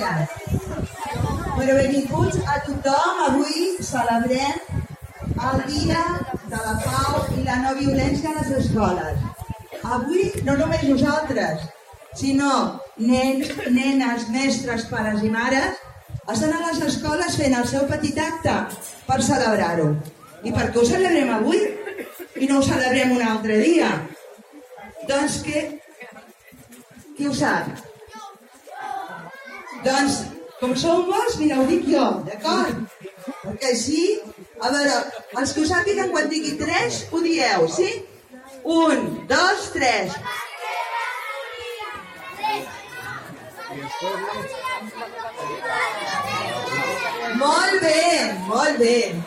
gràcies. Però benvinguts a tothom. Avui celebrem el Dia de la Pau i la no violència a les escoles. Avui no només nosaltres, sinó nens, nenes, mestres, pares i mares estan a les escoles fent el seu petit acte per celebrar-ho. I per què ho celebrem avui i no ho celebrem un altre dia? Doncs qui ho sap? Doncs, com sou molts, mira, ho dic jo, d'acord? Perquè així, a veure, els que ho sàpiguen quan digui 3, ho dieu, sí? 1, 2, 3. Molt bé, molt bé.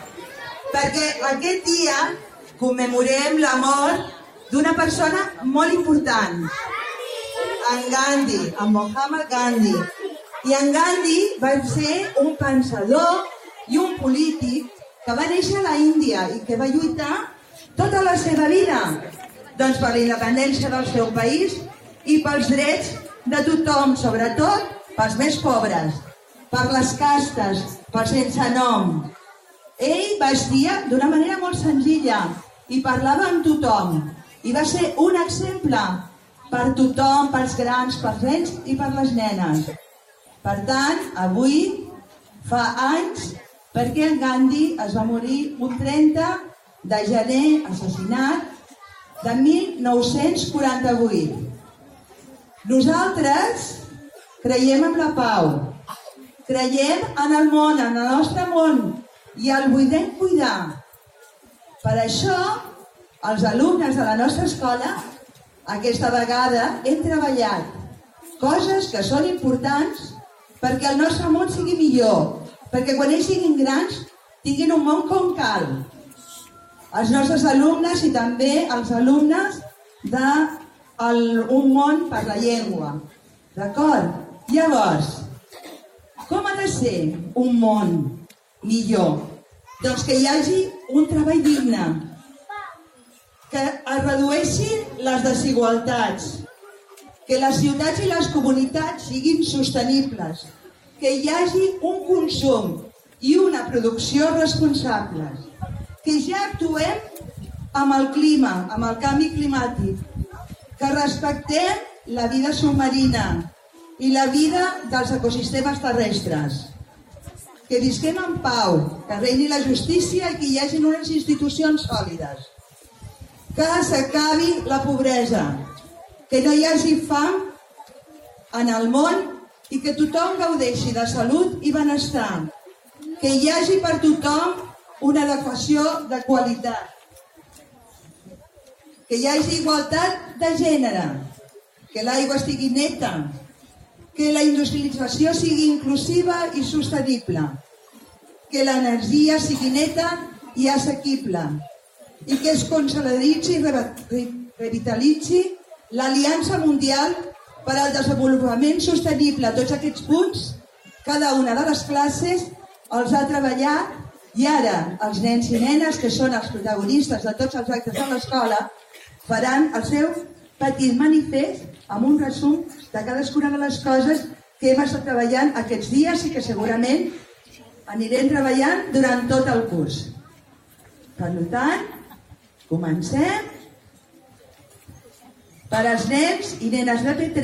Perquè aquest dia commemorem la mort d'una persona molt important. En Gandhi, en Mohammed Gandhi. I en Gandhi va ser un pensador i un polític que va néixer a la Índia i que va lluitar tota la seva vida doncs per la independència del seu país i pels drets de tothom, sobretot pels més pobres, per les castes, pels sense nom. Ell vestia d'una manera molt senzilla i parlava amb tothom i va ser un exemple per tothom, pels grans, pels nens i per les nenes. Per tant, avui fa anys perquè en Gandhi es va morir un 30 de gener assassinat de 1948. Nosaltres creiem en la pau, creiem en el món, en el nostre món, i el volem cuidar. Per això, els alumnes de la nostra escola, aquesta vegada hem treballat coses que són importants perquè el nostre món sigui millor, perquè quan ells siguin grans tinguin un món com cal. Els nostres alumnes i també els alumnes d'un món per la llengua. D'acord? Llavors, com ha de ser un món millor? Doncs que hi hagi un treball digne, que es redueixin les desigualtats, que les ciutats i les comunitats siguin sostenibles, que hi hagi un consum i una producció responsables, que ja actuem amb el clima, amb el canvi climàtic, que respectem la vida submarina i la vida dels ecosistemes terrestres, que visquem en pau, que regni la justícia i que hi hagi unes institucions sòlides, que s'acabi la pobresa, que no hi hagi fam en el món i que tothom gaudeixi de salut i benestar, que hi hagi per tothom una adequació de qualitat, que hi hagi igualtat de gènere, que l'aigua estigui neta, que la industrialització sigui inclusiva i sostenible, que l'energia sigui neta i assequible, i que es consoliditzi i revitalitzi l'Aliança Mundial per al Desenvolupament Sostenible. Tots aquests punts, cada una de les classes els ha treballat i ara els nens i nenes, que són els protagonistes de tots els actes de l'escola, faran el seu petit manifest amb un resum de cadascuna de les coses que hem estat treballant aquests dies i que segurament anirem treballant durant tot el curs. Per tant, comencem per als nens i nenes de P3.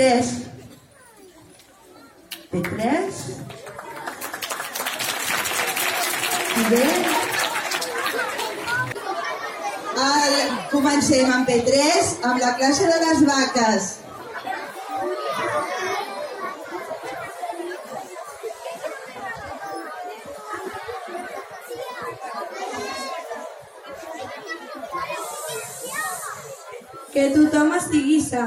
P3. I bé, comencem amb P3, amb la classe de les vaques. Que tothom estigui sa.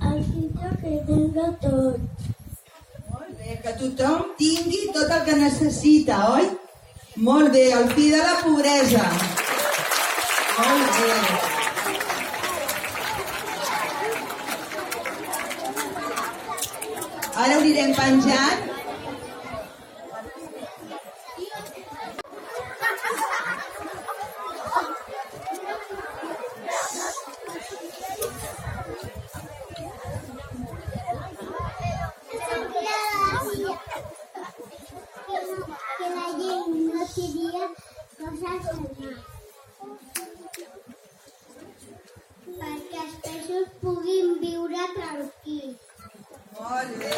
El fill que tenga tot. Molt bé, que tothom tingui tot el que necessita, oi? Molt bé, el fi de la pobresa. Molt bé. Ara ho anirem penjant. Que la gent no tenia coses al mar. Perquè els peixos puguin viure tranquils. Molt bé.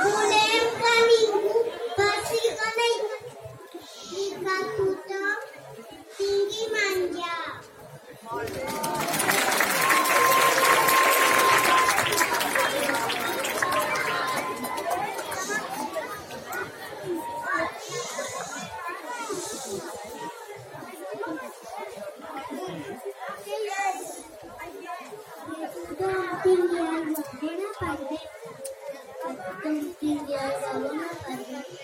Volem que ningú passi gana i que tothom tingui menjar. Tothom tingui aigua bona per beure. Tothom tingui aigua bona per beure.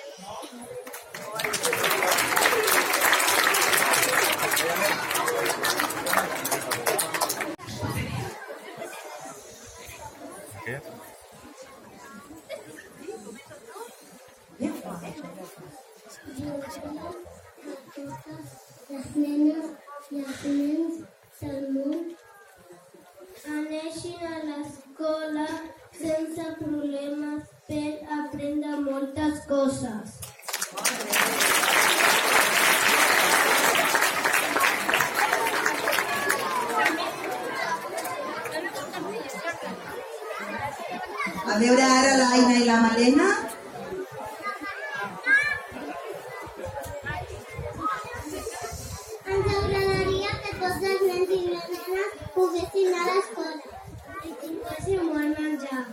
Les nenes i els nens del món aneixin a l'escola sense problemes per aprendre moltes coses. A veure ara l'Aina i la Malena. Ens agradaria que tots els nens i les nenes poguessin anar a l'escola i tinguessin bon menjar.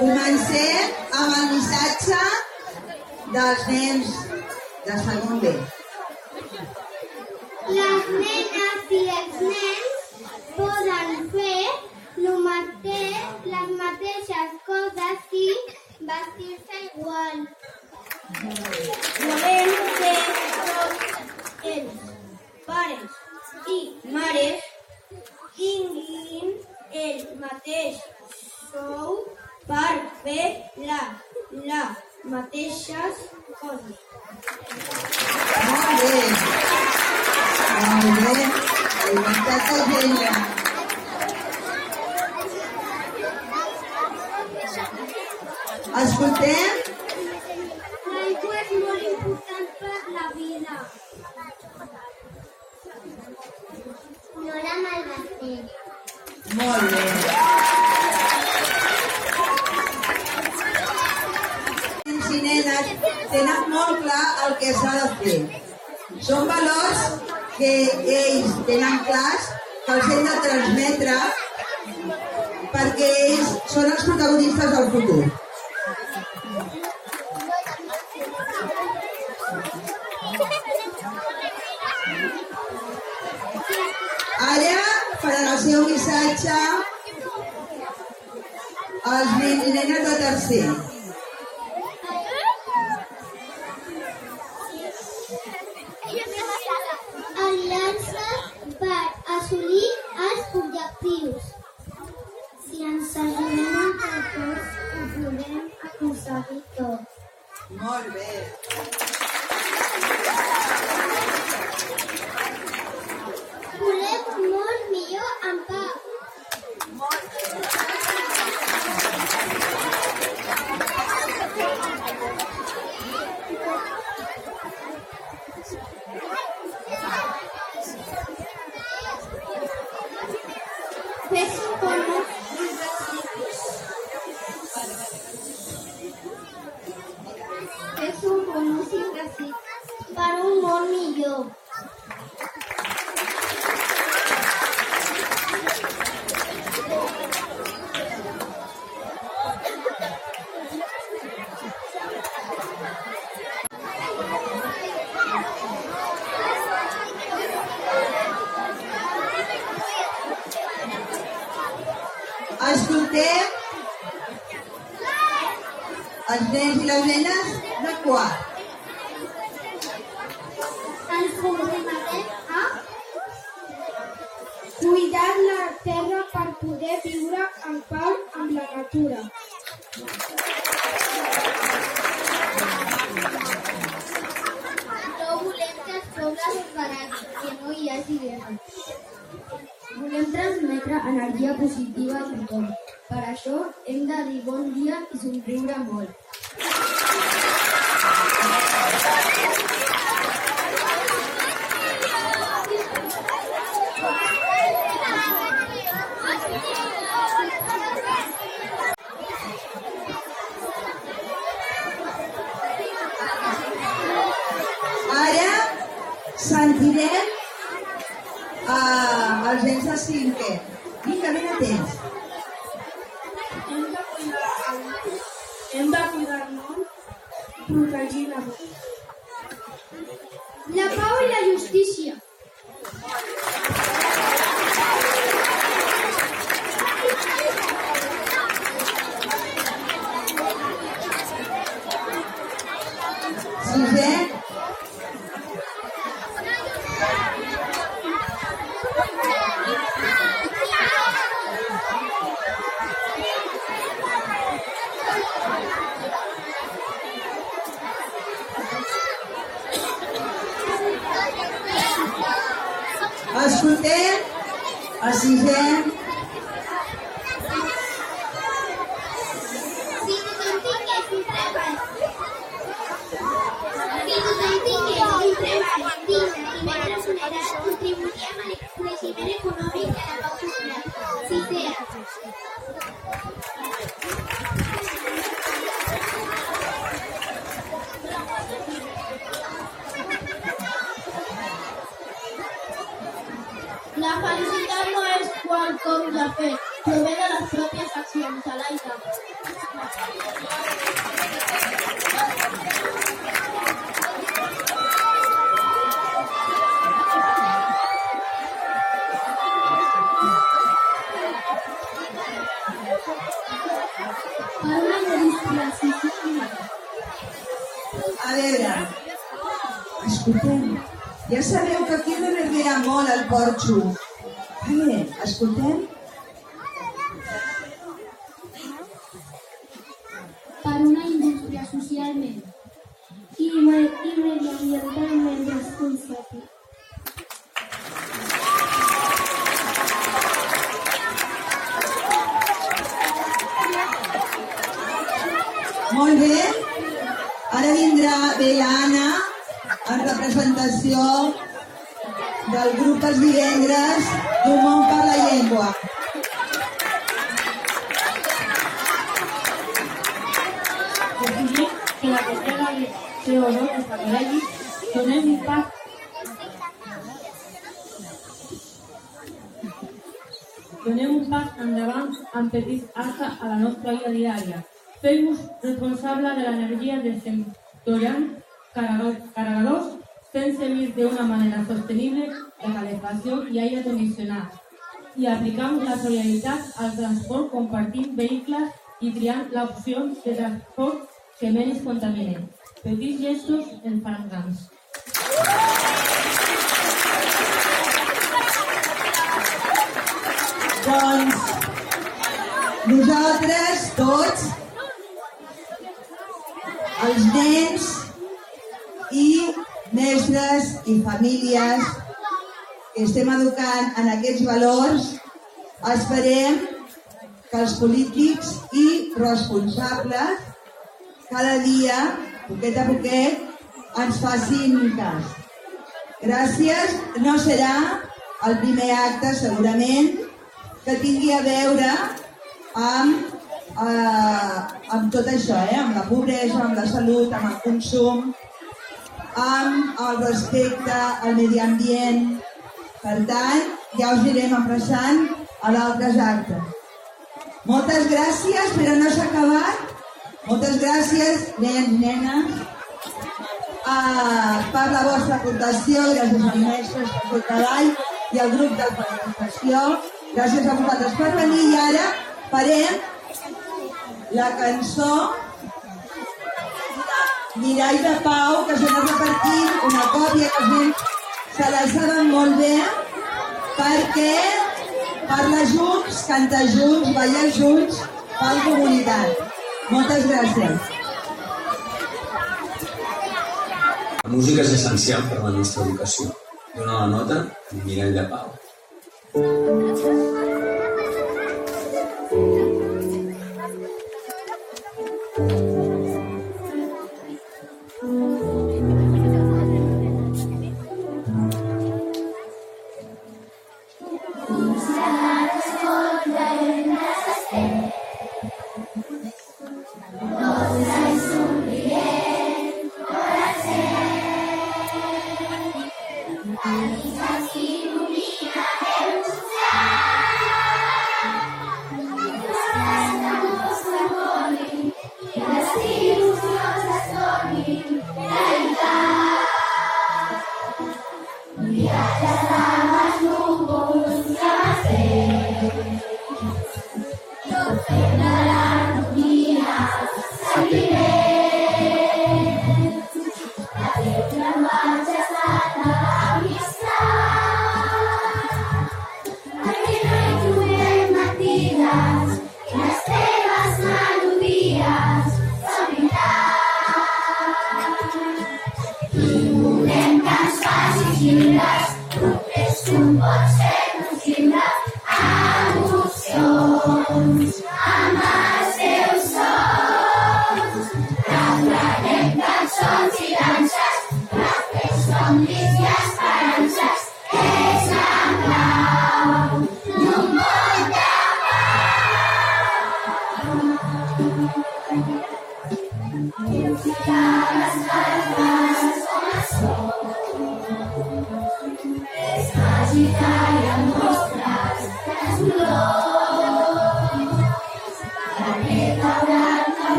Comencem amb el missatge dels nens de segon B. Les nenes i els nens poden fer les mateixes coses i vestir-se igual. Volem que tots els pares i mares tinguin el mateix sou per fer les mateixes coses. Molt bé. Molt bé. Igualtat de gènere. Escoltem? L'aigua és molt important per la vida. No la malgastem. Molt bé. Nens i nenes tenen molt clar el que s'ha de fer. Són valors que ells tenen clars, que els hem de transmetre perquè ells són els protagonistes del futur. Ara faran el seu missatge als nens i nenes de tercer. Aliances per assolir els objectius. Si ens ajudem entre tots, ho podem aconseguir tot. Molt bé. Volem molt millor en pau. Fes-ho bonos i recíprocs. Fes-ho bonos i recíprocs. per un món millor. Escoltem els nens i les nenes de quart. Ens comprometem a Cuidar la terra per poder viure en pau amb la natura. no volem que els pobles es baratin, que no hi hagi guerra. Volem transmetre energia positiva a tothom. Per això hem de dir bon dia i somriure molt. Ara sentirem els nens de cinquè. Vinga, ben atents. Hem de cuidar el món, protegir la pau i la justícia. Sisè. Escoltem el sisè. Si tothom tingués un treball digne i ben remunerat, contribuiríem al creixement econòmic i a la pau social. Sisè. La felicitat no és quelcom de fet, prové de les pròpies accions. Alaita. A veure, escoltem. Ja sabeu que aquí reverbera molt el porxo. Vale, escoltem. Per una indústria socialment i mediambientalment responsable. Molt bé. Ara vindrà l'Anna en representació del grup Els Divendres d'un món per la llengua. Decidir que la cartera de CO2 desaparegui donem un pas endavant amb petits actes a la nostra vida diària. Fem-nos responsables de l'energia desembotellant carregadors fent servir d'una manera sostenible la calefacció i aire condicionat i aplicant la solidaritat al transport compartint vehicles i triant l'opció de transport que menys contaminen. Petits gestos en fan grans. Doncs nosaltres tots, els nens i mestres i famílies que estem educant en aquests valors, esperem que els polítics i responsables cada dia, poquet a poquet, ens facin cas. Gràcies. No serà el primer acte, segurament, que tingui a veure amb tot això, amb la pobresa, amb la salut, amb el consum. amb el respecte al medi ambient. Per tant, ja us anirem emplaçant a d'altres actes. Moltes gràcies, però no s'ha acabat. Moltes gràcies, nens, nenes, per la vostra aportació, gràcies als mestres pel seu treball i al grup de participació. Gràcies a vosaltres per venir i ara farem la cançó Mirall de Pau, que s'ha repartit una còpia que els nens se la saben molt bé perquè parla junts, canta junts, balla junts, fan comunitat. Moltes gràcies. La música és essencial per a la nostra educació. Dóna la nota Mirall de Pau.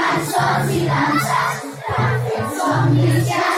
Cançons i danses, somnis ja